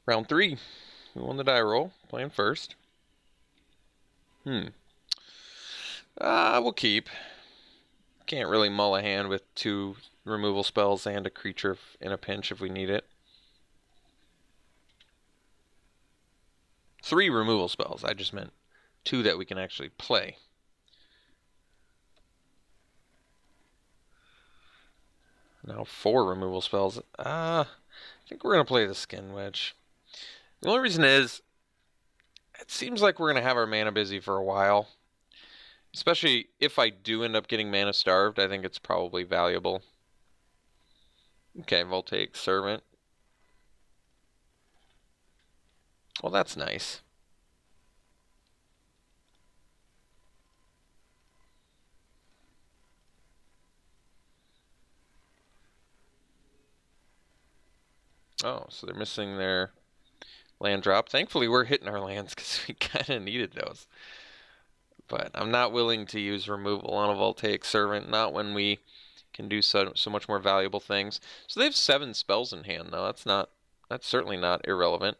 Round 3. We won the die roll. Playing first. We'll keep. Can't really mull a hand with 2 removal spells and a creature in a pinch if we need it. 3 removal spells. I just meant 2 that we can actually play. Now 4 removal spells. I think we're going to play the Skin Wedge. The only reason is, it seems like we're going to have our mana busy for a while. Especially if I do end up getting mana starved, I think it's probably valuable. Okay, Voltaic Servant. Well, that's nice. Oh, so they're missing their land drop. Thankfully, we're hitting our lands because we kind of needed those. But I'm not willing to use removal on a Voltaic Servant, not when we can do so much more valuable things. So they have 7 spells in hand, though. That's certainly not irrelevant.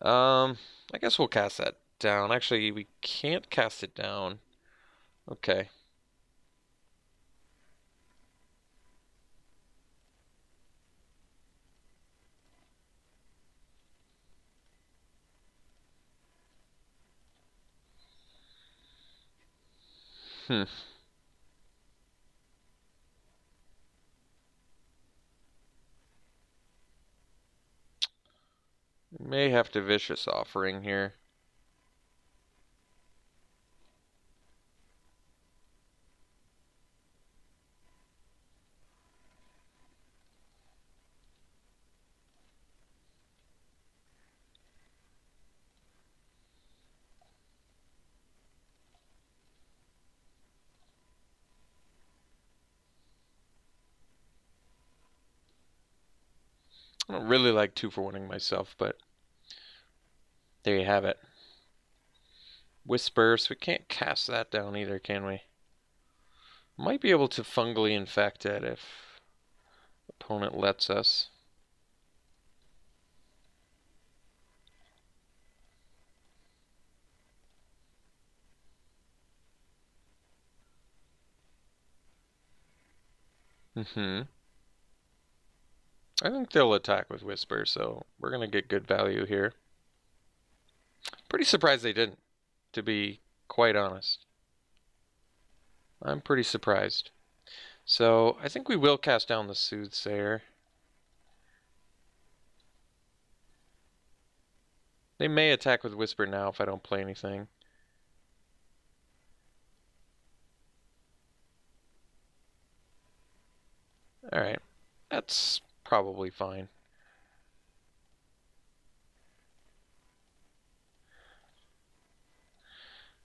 I guess we'll cast that down. Actually, we can't cast it down. Okay. Hmm. We may have to Vicious Offering here. I don't really like 2-for-1ing myself, but there you have it. Whisper, so we can't cast that down either, can we? Might be able to fungally infect it if opponent lets us. I think they'll attack with Whisper, so we're going to get good value here. Pretty surprised they didn't, to be quite honest. I'm pretty surprised. So I think we will cast down the Soothsayer. They may attack with Whisper now if I don't play anything. Alright, that's probably fine.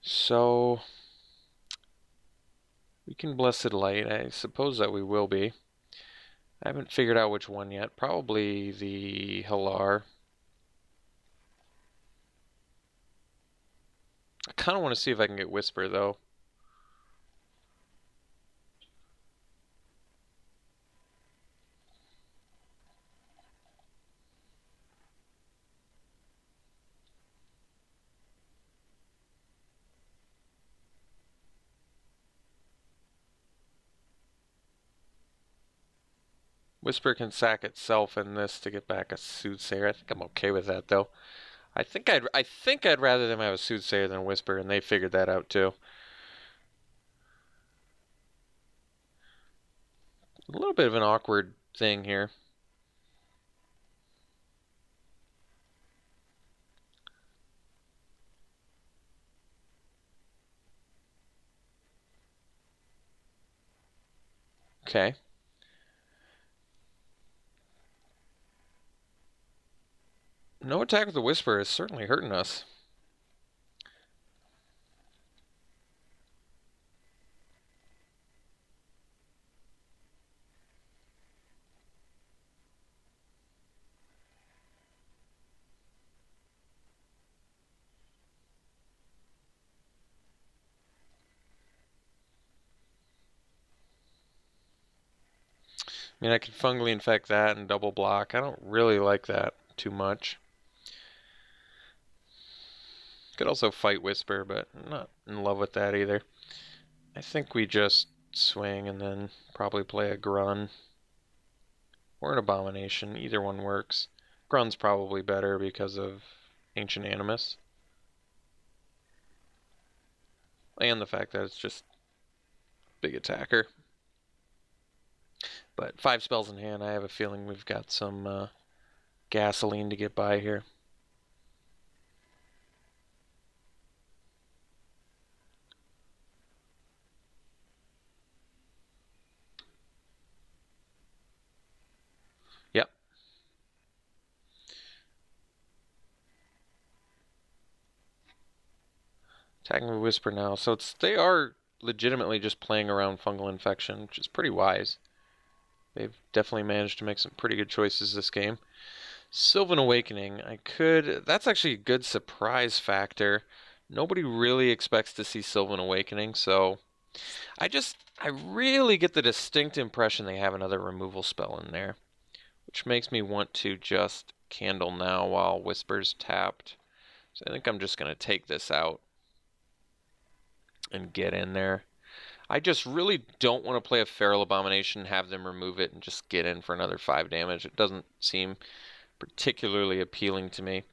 So we can Blessed Light. I suppose that we will be. I haven't figured out which one yet. Probably the Halar. I kind of want to see if I can get Whisper, though. Whisper can sack itself in this to get back a Soothsayer. I think I'm okay with that, though. I think I'd rather them have a Soothsayer than a Whisper, and they figured that out too. A little bit of an awkward thing here. Okay. No attack with the Whisper is certainly hurting us. I mean, I could fungally infect that and double block. I don't really like that too much. Could also fight Whisper, but I'm not in love with that either. I think we just swing and then probably play a Grun or an Abomination. Either one works. Grun's probably better because of Ancient Animus. And the fact that it's just big attacker. But 5 spells in hand, I have a feeling we've got some gasoline to get by here. Yep. Attacking with Whisper now. So they are legitimately just playing around Fungal Infection, which is pretty wise. They've definitely managed to make some pretty good choices this game. Sylvan Awakening, that's actually a good surprise factor. Nobody really expects to see Sylvan Awakening, so I really get the distinct impression they have another removal spell in there, which makes me want to just Candle now while Whisper's tapped. So I think I'm just going to take this out and get in there. I just really don't want to play a Feral Abomination, have them remove it, and just get in for another 5 damage. It doesn't seem particularly appealing to me.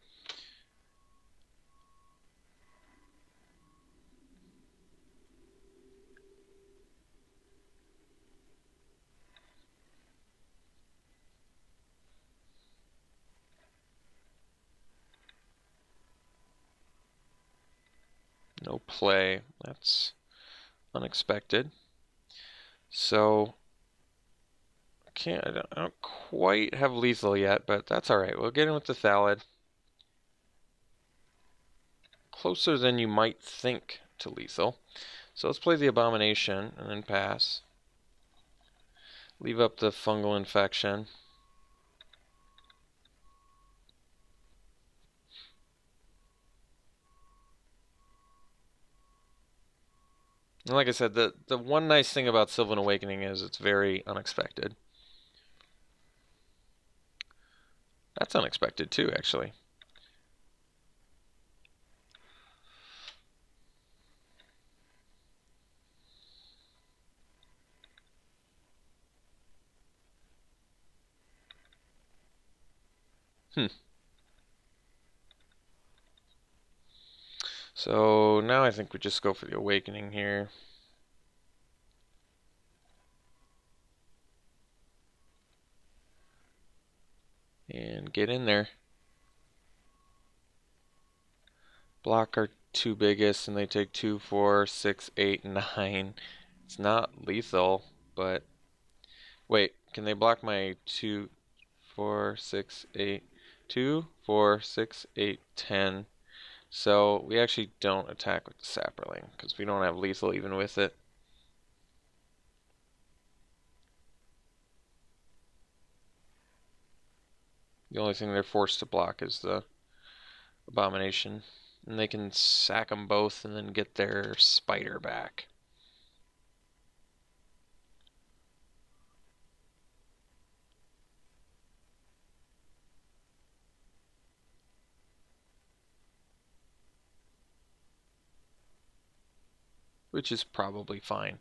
No play. That's unexpected. So I don't quite have lethal yet, but that's all right. We'll get in with the Thallid. Closer than you might think to lethal. So let's play the Abomination and then pass. Leave up the Fungal Infection. And like I said, the one nice thing about Sylvan Awakening is it's very unexpected. That's unexpected too, actually. So now I think we just go for the Awakening here. And get in there. Block our 2 biggest, and they take 2, 4, 6, 8, 9. It's not lethal, but wait, can they block my 2, 4, 6, 8, 2, 4, 6, 8, 10? So we actually don't attack with the Saproling because we don't have lethal even with it. The only thing they're forced to block is the Abomination. And they can sack them both and then get their spider back. Which is probably fine.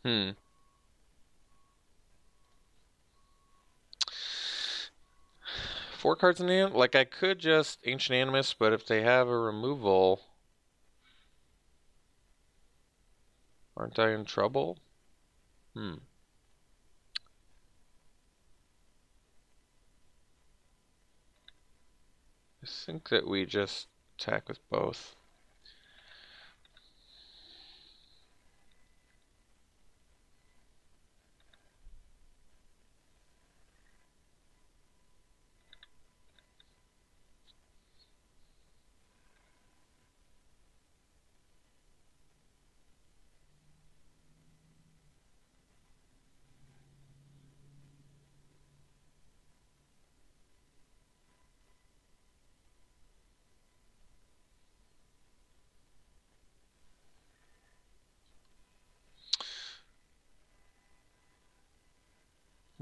Hmm. 4 cards in hand? Like, I could just Ancient Animus, but if they have a removal, aren't I in trouble? Hmm. I think that we just attack with both.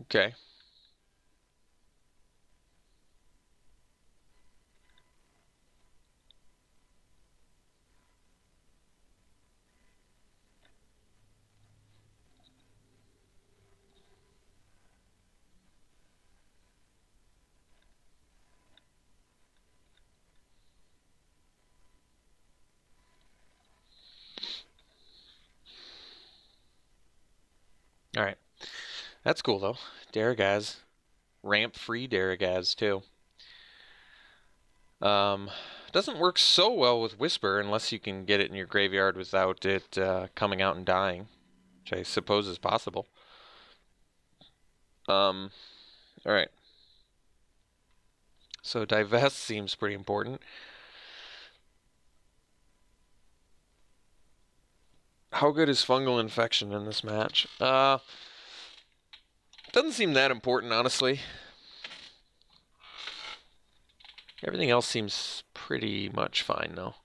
Okay. All right. That's cool though. Daragaz. Ramp-free Daragaz too. Um, doesn't work so well with Whisper unless you can get it in your graveyard without it coming out and dying, which I suppose is possible. All right. So divest seems pretty important. How good is fungal infection in this match? Doesn't seem that important, honestly. Everything else seems pretty much fine, though.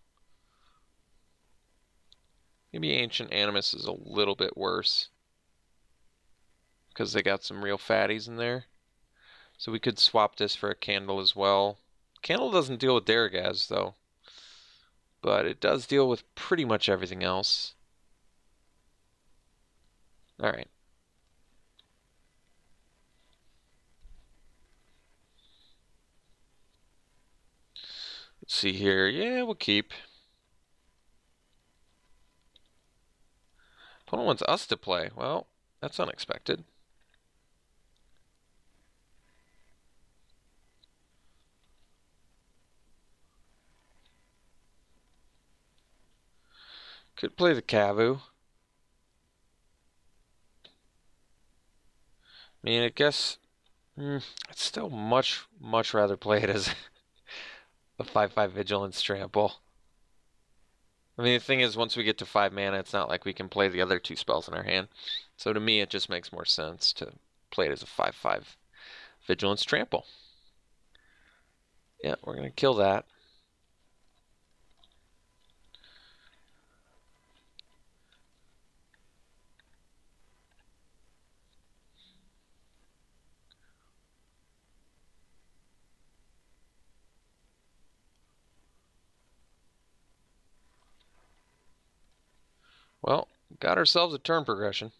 Maybe Ancient Animus is a little bit worse because they got some real fatties in there. So we could swap this for a Candle as well. Candle doesn't deal with Daragaz, though. But it does deal with pretty much everything else. Alright. Let's see here. Yeah, we'll keep. Opponent wants us to play. Well, that's unexpected. Could play the Kavu. I mean, I guess I'd still much rather play it as a 5/5 Vigilance Trample. I mean, the thing is, once we get to 5 mana, it's not like we can play the other 2 spells in our hand. So to me, it just makes more sense to play it as a 5/5 Vigilance Trample. Yeah, we're going to kill that. Well, got ourselves a turn progression.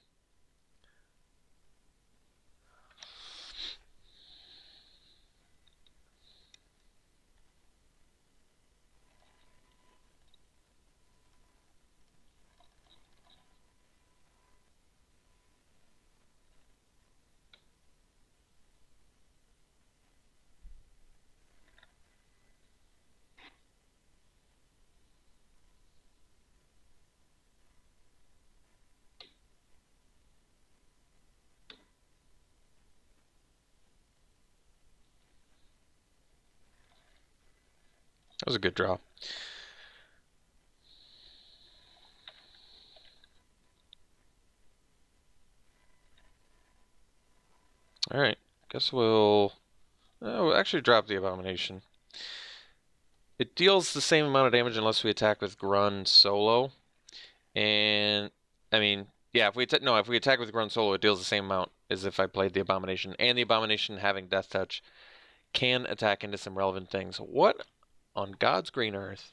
That was a good draw. Alright, guess we'll actually drop the Abomination. It deals the same amount of damage unless we attack with Grun solo. And, I mean, yeah, if we attack with Grun solo, it deals the same amount as if I played the Abomination. And the Abomination having Death Touch can attack into some relevant things. What on God's green earth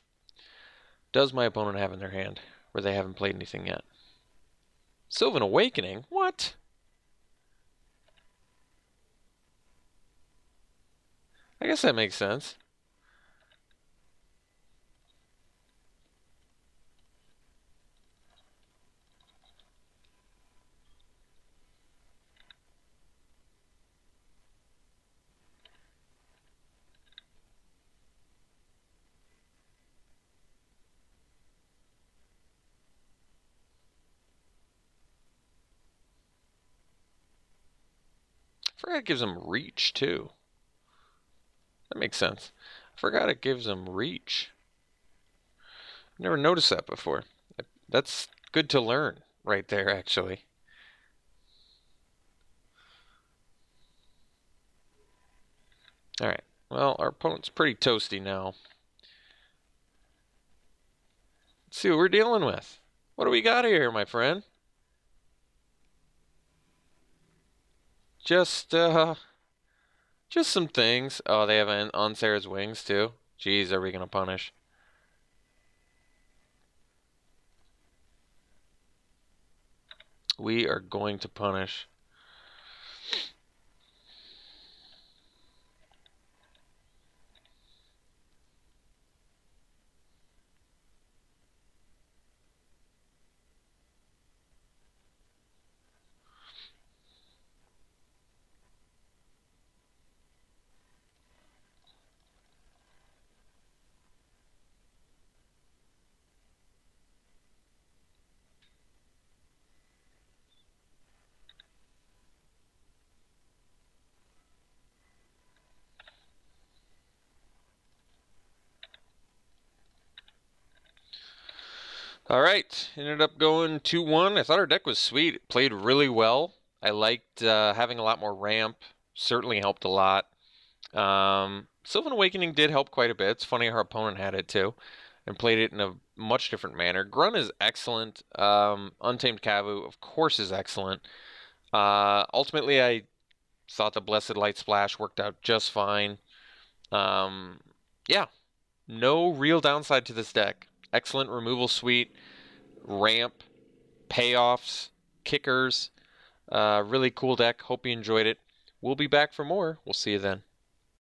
does my opponent have in their hand where they haven't played anything yet? Sylvan Awakening? What? I guess that makes sense. I forgot it gives him reach, too. That makes sense. I forgot it gives him reach. Never noticed that before. That's good to learn right there, actually. Alright. Well, our opponent's pretty toasty now. Let's see what we're dealing with. What do we got here, my friend? Just some things. Oh, they have an on Sarah's wings too. Jeez, are we gonna punish? We are going to punish. All right, ended up going 2-1. I thought our deck was sweet. It played really well. I liked having a lot more ramp. Certainly helped a lot. Sylvan Awakening did help quite a bit. It's funny our opponent had it too, and played it in a much different manner. Grunt is excellent. Untamed Kavu, of course, is excellent. Ultimately, I thought the Blessed Light Splash worked out just fine. Yeah, no real downside to this deck. Excellent removal suite, ramp, payoffs, kickers. Really cool deck. Hope you enjoyed it. We'll be back for more. We'll see you then.